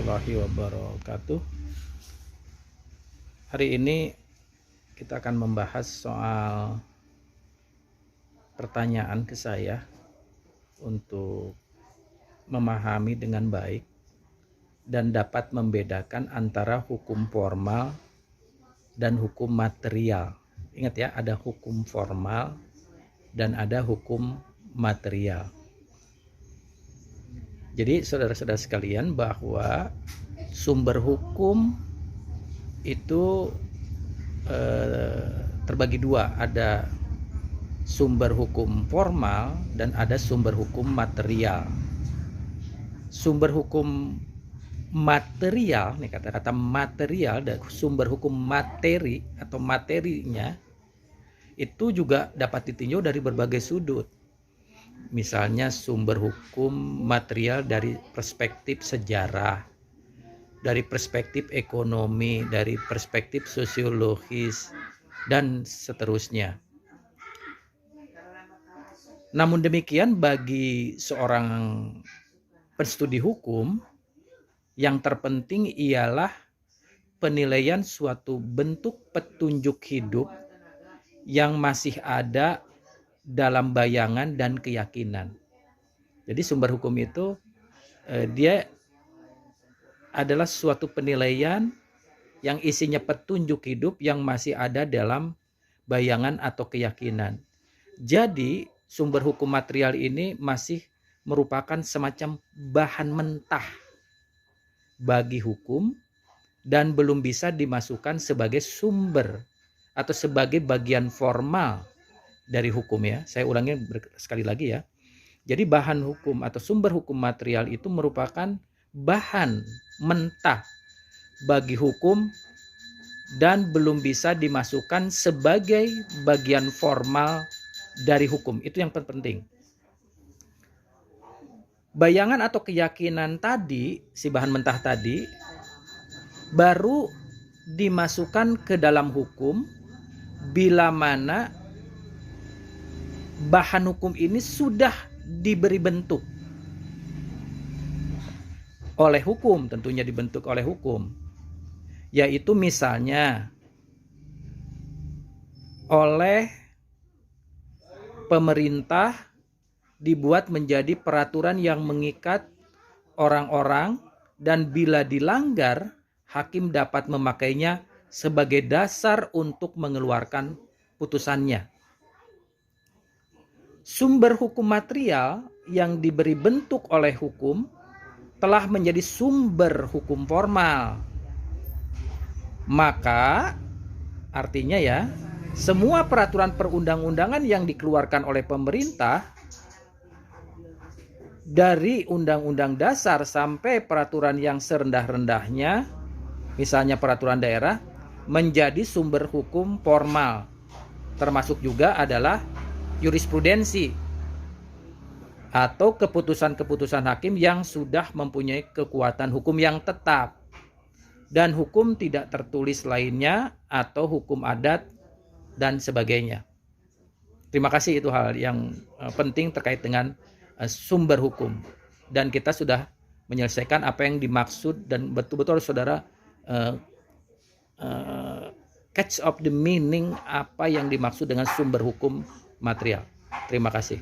warahmatullahi wabarakatuh. Hari ini kita akan membahas soal pertanyaan ke saya untuk memahami dengan baik dan dapat membedakan antara hukum formal dan hukum material. Ingat ya, ada hukum formal dan ada hukum material. Jadi saudara-saudara sekalian, bahwa sumber hukum itu terbagi dua, ada sumber hukum formal dan ada sumber hukum material. Sumber hukum material, nih kata-kata material, dan sumber hukum materi atau materinya itu juga dapat ditinjau dari berbagai sudut. Misalnya sumber hukum material dari perspektif sejarah, dari perspektif ekonomi, dari perspektif sosiologis, dan seterusnya. Namun demikian, bagi seorang penstudi hukum, yang terpenting ialah penilaian suatu bentuk petunjuk hidup yang masih ada dalam bayangan dan keyakinan. Jadi sumber hukum itu dia adalah suatu penilaian yang isinya petunjuk hidup yang masih ada dalam bayangan atau keyakinan. Jadi sumber hukum material ini masih merupakan semacam bahan mentah bagi hukum dan belum bisa dimasukkan sebagai sumber atau sebagai bagian formal dari hukum ya. Saya ulangi sekali lagi ya. Jadi bahan hukum atau sumber hukum material itu merupakan bahan mentah bagi hukum dan belum bisa dimasukkan sebagai bagian formal dari hukum. Itu yang penting. Bayangan atau keyakinan tadi, si bahan mentah tadi, baru dimasukkan ke dalam hukum bila mana bahan hukum ini sudah diberi bentuk oleh hukum, tentunya dibentuk oleh hukum, yaitu misalnya oleh pemerintah dibuat menjadi peraturan yang mengikat orang-orang dan bila dilanggar, hakim dapat memakainya sebagai dasar untuk mengeluarkan putusannya. Sumber hukum material yang diberi bentuk oleh hukum telah menjadi sumber hukum formal. Maka artinya ya, semua peraturan perundang-undangan yang dikeluarkan oleh pemerintah dari undang-undang dasar sampai peraturan yang serendah-rendahnya, misalnya peraturan daerah, menjadi sumber hukum formal. Termasuk juga adalah jurisprudensi atau keputusan-keputusan hakim yang sudah mempunyai kekuatan hukum yang tetap dan hukum tidak tertulis lainnya atau hukum adat dan sebagainya. Terima kasih, itu hal yang penting terkait dengan sumber hukum, dan kita sudah menyelesaikan apa yang dimaksud dan betul-betul saudara catch of the meaning apa yang dimaksud dengan sumber hukum material. Terima kasih.